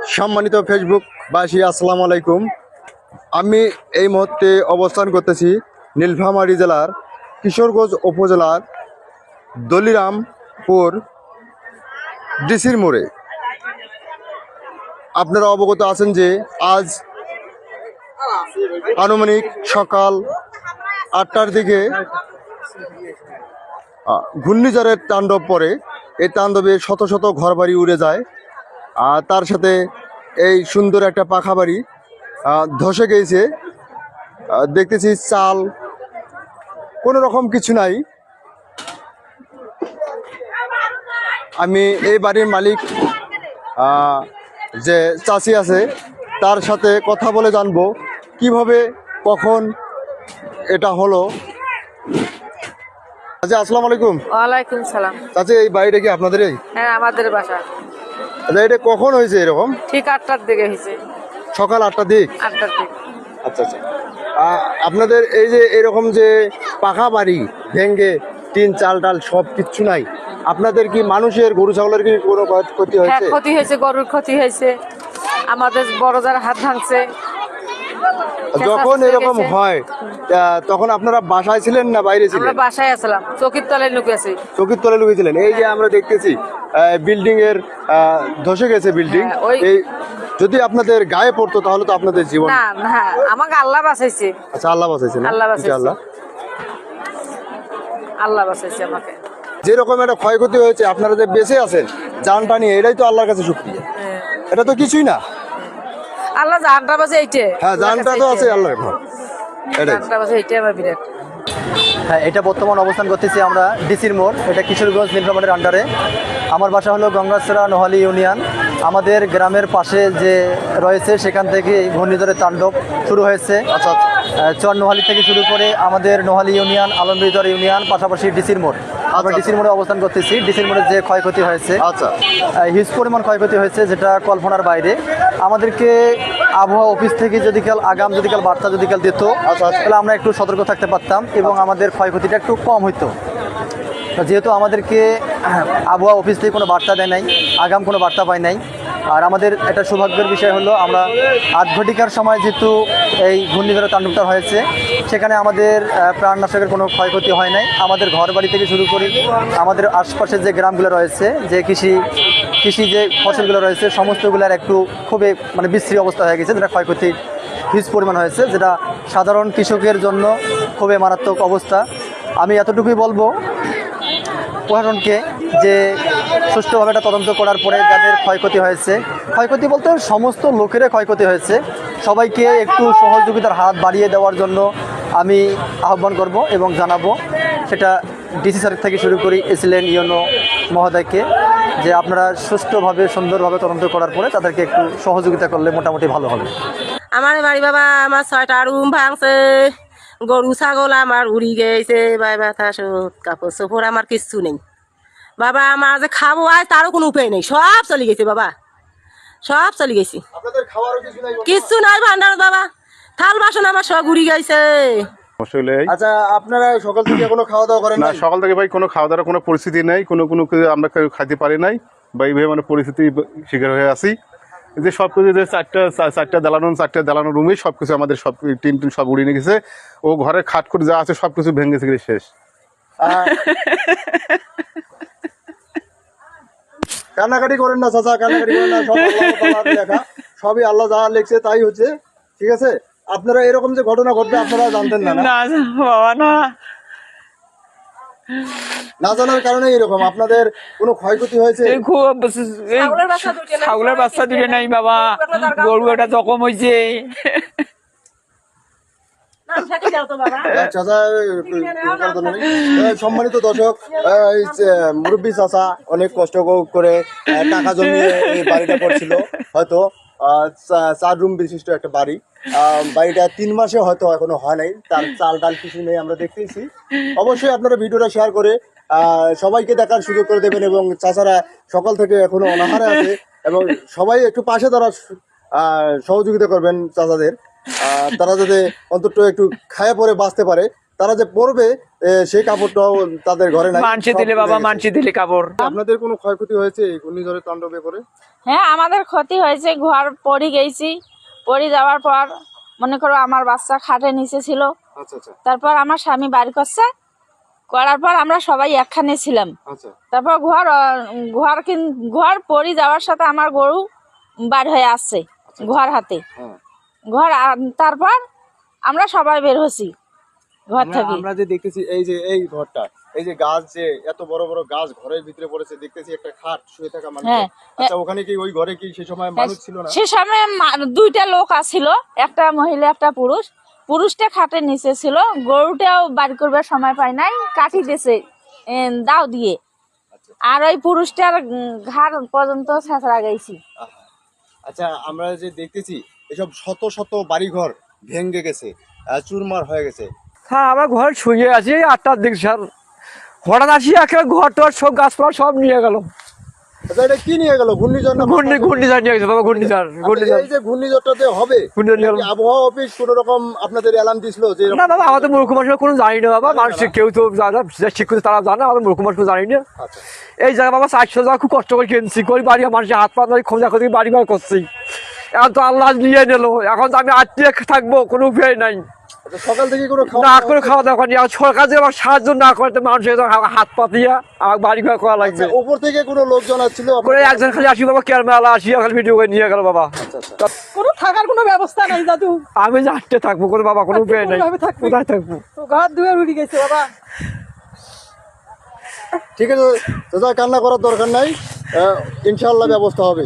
সম্মানিত ফেসবুকবাসী, আসসালামু আলাইকুম। আমি এই মুহূর্তে অবস্থান করতেছি নীলফামারী জেলার কিশোরগঞ্জ উপজেলার দলিরামপুর ডিসির মোড়ে। আপনারা অবগত আছেন যে আজ আনুমানিক সকাল 8টার দিকে ঘূর্ণিঝড়ের তাণ্ডব পড়ে। এই তাণ্ডবে শত শত ঘরবাড়ি উড়ে যায়, আর তার সাথে এই সুন্দর একটা পাখা বাড়ি ধসে গিয়েছে। দেখতেছি চাল কোনো রকম কিছু নাই। আমি এই বাড়ির মালিক যে চাচি আছে তার সাথে কথা বলে জানবো কিভাবে কখন এটা হলো। আচ্ছা, আসসালামু আলাইকুম। ওয়ালাইকুম সালাম। চাচি, এই বাড়িটা কি আপনাদেরই? হ্যাঁ, আমাদের বাসা। আচ্ছা, এটা কখন হয়েছে এরকম? ঠিক 8টার দিকে হয়েছে। সকাল 8টার দিক? 8টার দিক। আচ্ছা আচ্ছা। আপনাদের এই যে এরকম যে পাখা বাড়ি ভেঙ্গে টিন চাল ডাল সব কিচ্ছু নাই, আপনাদের কি মানুষের গরু ছাগলের কি কোনো ক্ষতি হ্যাঁ, হয়েছে? ক্ষতি হয়েছে, গরুর ক্ষতি হয়েছে, আমাদের বড় যার হাত ভাঙছে। যখন এরকম হয় তখন আপনারা বাসায় ছিলেন না বাইরে ছিলেন? আমরা বাসায় আসলাম, চকির তলায় লুকিয়েছি। চকির তলে লুকিয়েছিলেন। এই যে আমরা দেখতেছি বিল্ডিং এর ধসে গেছে বিল্ডিং। হ্যাঁ, এই যদি আপনাদের গায়ে পড়তো তাহলে তো আপনাদের জীবন। না না, আমাকে আল্লাহ বাঁচাইছে। আচ্ছা, আল্লাহ বাঁচাইছে না? আল্লাহ বাঁচাইছে। ইনশাআল্লাহ আল্লাহ বাঁচাইছে আমাকে। যেরকম একটা ক্ষয়ক্ষতি হয়েছে, আপনারা যে বেঁচে আছেন জানটা নিয়ে, এটাই তো আল্লাহর কাছে শুকরিয়া। হ্যাঁ। এটা তো কিছুই না। আল্লাহ জানটা বাঁচে এইটে। হ্যাঁ, জানটা তো আছে আল্লাহর ঘর, এটাই। জানটা বাঁচে এইটে আমার বিরাট। হ্যাঁ, এটা বর্তমান অবস্থান করতেছি আমরা ডিসির মোড়। এটা কিশোরগঞ্জ নীলফামারীর আন্ডারে। আমার বাসা হলো গঙ্গাছড়া নোহালি ইউনিয়ন। আমাদের গ্রামের পাশে যে রয়েছে সেখান থেকে ঘূর্ণিঝড়ের তাণ্ডব শুরু হয়েছে। আচ্ছা চর নোহালি থেকে শুরু করে আমাদের নোহালি ইউনিয়ন, আলমবিদর ইউনিয়ন, পাশাপাশি ডিসির মোড়। আমরা ডিসির মোড়ে অবস্থান করতেছি। ডিসির মোড়ে যে ক্ষয়ক্ষতি হয়েছে, আচ্ছা হিউজ পরিমাণ ক্ষয়ক্ষতি হয়েছে, যেটা কল্পনার বাইরে। আমাদেরকে আবহাওয়া অফিস থেকে যদি কাল বার্তা যদি কাল দিত, তাহলে আমরা একটু সতর্ক থাকতে পারতাম এবং আমাদের ক্ষয়ক্ষতিটা একটু কম হইতো। যেহেতু আমাদেরকে আবহাওয়া অফিস থেকে কোনো বার্তা দেয় নাই, আগাম কোনো বার্তা পাই নাই। আর আমাদের একটা সৌভাগ্যের বিষয় হলো, আমরা 8 ঘটিকার সময় যেহেতু এই ঘূর্ণিঝড়ের তাণ্ডবটা হয়েছে, সেখানে আমাদের প্রাণনাশকের কোনো ক্ষয়ক্ষতি হয় নাই। আমাদের ঘর বাড়ি থেকে শুরু করি আমাদের আশপাশের যে গ্রামগুলো রয়েছে, যে কৃষি যে ফসলগুলো রয়েছে, সমস্তগুলোর একটু খুবই বিশ্রী অবস্থা হয়ে গেছে, যেটা ক্ষয়ক্ষতি হিউজ পরিমাণ হয়েছে, যেটা সাধারণ কৃষকের জন্য খুবই মারাত্মক অবস্থা। আমি এতটুকুই বলবো প্রশাসনকে যে সুষ্ঠুভাবে এটা তদন্ত করার পরে যাদের ক্ষয়ক্ষতি হয়েছে, ক্ষয়ক্ষতি বলতে সমস্ত লোকেরই ক্ষয়ক্ষতি হয়েছে, সবাইকে একটু সহযোগিতার হাত বাড়িয়ে দেওয়ার জন্য আমি আহ্বান করব এবং জানাবো। সেটা ডিসি স্যার থেকে শুরু করি এসিলেন ইউনো মহোদয়কে, যে আপনারা সুষ্ঠুভাবে সুন্দরভাবে তদন্ত করার পরে তাদেরকে একটু সহযোগিতা করলে মোটামুটি ভালো হবে। আমার বাড়ি বাবা, আমার 6টা রুম ভাঙছে, গরু ছাগল আমার উড়ি গেছে, ব্যথা সব কাপড় চোপড় আমার কিচ্ছু নেই বাবা। আমার যে খাবো আজ তারও কোনো উপায় নেই, সব চলে গেছে বাবা, সব চলে গেছে, কিচ্ছু নাই ভান্ডার বাবা। থাল বাসন আমার সব উড়ি গেছে। আচ্ছা, আপনারা সকাল থেকে কোনো খাওয়া দাওয়া করেন না? না? সকাল থেকে ভাই কোনো খাওয়া দাওয়ার কোনো পরিস্থিতি নেই, কোনো কিছু আমরা খাইতে পারি নাই বা এইভাবে পরিস্থিতি শিকার হয়ে আছি। যে সব কিছু যে চারটা দালানো রুমে সব কিছু আমাদের সব টিন সব উড়িয়ে নিয়ে গেছে। ও ঘরে খাট খুট যা আছে সব কিছু ভেঙে গেছে, শেষ। কান্নাকাটি করেন না চাচা, কান্নাকাটি করেন না, সব আল্লাহ লেখা, সবই আল্লাহ যা লিখছে তাই হচ্ছে, ঠিক আছে? আপনারা এরকম যে ঘটনা ঘটবে আপনারা জানতেন না? বাবা না, না জানার কারণে এরকম আপনাদের কোনো ক্ষয়ক্ষতি হয়েছে? ছাগলের বাচ্চা দুটো নাই বাবা, গরু একটা জখম হয়েছে। চাচা, সম্মানিত দর্শক, মুরব্বী চাচা অনেক কষ্ট করে টাকা জমিয়ে এই বাড়িটা করছিল। হয়তো 4 রুম বিশিষ্ট একটা বাড়ি। বাড়িটা 3 মাসে হয়তো এখনো হয় নাই, তার চাল ডাল কিছু নেই, আমরা দেখতেছি। অবশ্যই আপনারা ভিডিওটা শেয়ার করে সবাইকে দেখার সুযোগ করে দেবেন। এবং চাচারা সকাল থেকে এখনো অনাহারে আছে, এবং সবাই একটু পাশে দাঁড়ার সহযোগিতা করবেন চাচাদের, তারা যাতে অন্তত একটু খায়া পরে বাঁচতে পারে। তারা যে পরবে সেই কাপড়টাও তাদের ঘরে নাই, মানছি সব দিলে বাবা, পুড়ে গেছে। মানছি দিলে কাপড়। আপনাদের কোনো ক্ষয়ক্ষতি হয়েছে এই ঘূর্ণিঝড়ের তাণ্ডবে পরে? হ্যাঁ, আমাদের ক্ষতি হয়েছে, ঘর পড়ে গেছি। পড়ে যাওয়ার পর মনে করো আমার বাচ্চা খাটে নিচে ছিল, আচ্ছা আচ্ছা তারপর আমার স্বামী বাড়ি করছে, করার পর আমরা সবাই একখানে ছিলাম। আচ্ছা তারপর ঘর পড়ে যাওয়ার সাথে আমার গরু বার হয়ে আসছে ঘর হাতে। হ্যাঁ। তারপর আমরা সবাই বের হচ্ছি ঘর থেকে। আমরা যে দেখতেছি এই যে এই ঘরটা, এই যে গাছ, যে এত বড় বড় গাছ ঘরের ভিতরে পড়েছে, দেখতেছি একটা খাট শুয়ে থাকা মানুষ। হ্যাঁ। আচ্ছা, ওখানে কি ওই ঘরে কি সেই সময় মানুষ ছিল না? সে সময় দুইটা লোক আসছিল, একটা মহিলা একটা পুরুষ। পুরুষটা খাটের নিচে ছিল, গরুটাও বাড়ি করবার সময় পায় নাই, কাটি দিয়েছে দাও দিয়ে। আর ওই পুরুষটার ঘাড় পর্যন্ত ছেঁচড়া গেছি। আচ্ছা, আমরা যে দেখতেছি এসব শত শত বাড়িঘর ভেঙে গেছে, চুরমার হয়ে গেছে। হ্যাঁ, আমরা ঘর শুয়ে আছি 8টার দিক স্যার, হঠাৎ আসি একটা ঘর টর সব গাছপালা সব নিয়ে গেল। আচ্ছা, এটা কি নিয়ে গেল? ঘূর্ণিঝড় না? ঘূর্ণিঝড় নিয়ে গেছে বাবা, ঘূর্ণিঝড়। আচ্ছা, এই যে ঘূর্ণিঝড়টাতে হবে, ঘূর্ণিঝড় নিয়ে গেল। কি আবহাওয়া অফিস কোন রকম আপনাদের অ্যালার্ম দিছিল যে না বাবা, আমাদের মূর্খ মানুষ কোনো জানি না বাবা, মানুষ কেউ তো জানে, যে শিক্ষিত তারা জানে, আমাদের মূর্খ মানুষ জানি না। আচ্ছা এই জায়গা বাবা 400 টাকা খুব কষ্ট করে কিনছি, করি বাড়ি মানুষের হাত পা ধরে খোঁজা খোঁজি বাড়ি বার করছি। এখন তো আল্লাহ নিয়ে নিল, এখন তো আমি আত্মীয় থাকবো, কোনো উপায় নাই। আচ্ছা, সকাল থেকে কোনো না করে খাওয়া দাওয়া করিনি, এখন সরকার যে আমার সাহায্য না করে তো মানুষের হাত পা দিয়া আমার বাড়ি ঘর করা লাগবে। আচ্ছা, উপর থেকে কোনো লোকজন আসছিল? করে একজন খালি আসি বাবা, ক্যামেরা আসি খালি ভিডিও করে নিয়ে গেল বাবা। আচ্ছা, কোনো থাকার কোনো ব্যবস্থা নাই দাদু, আমি যে আটকে থাকবো কোনো বাবা, কোনো উপায় নাই, কোনোভাবে থাকবি। কোথায় থাকবো? ঘর দুয়ার উড়ে গেছে বাবা। ঠিক আছে, দাদা কান্না করার দরকার নাই, ইনশাআল্লাহ ব্যবস্থা হবে।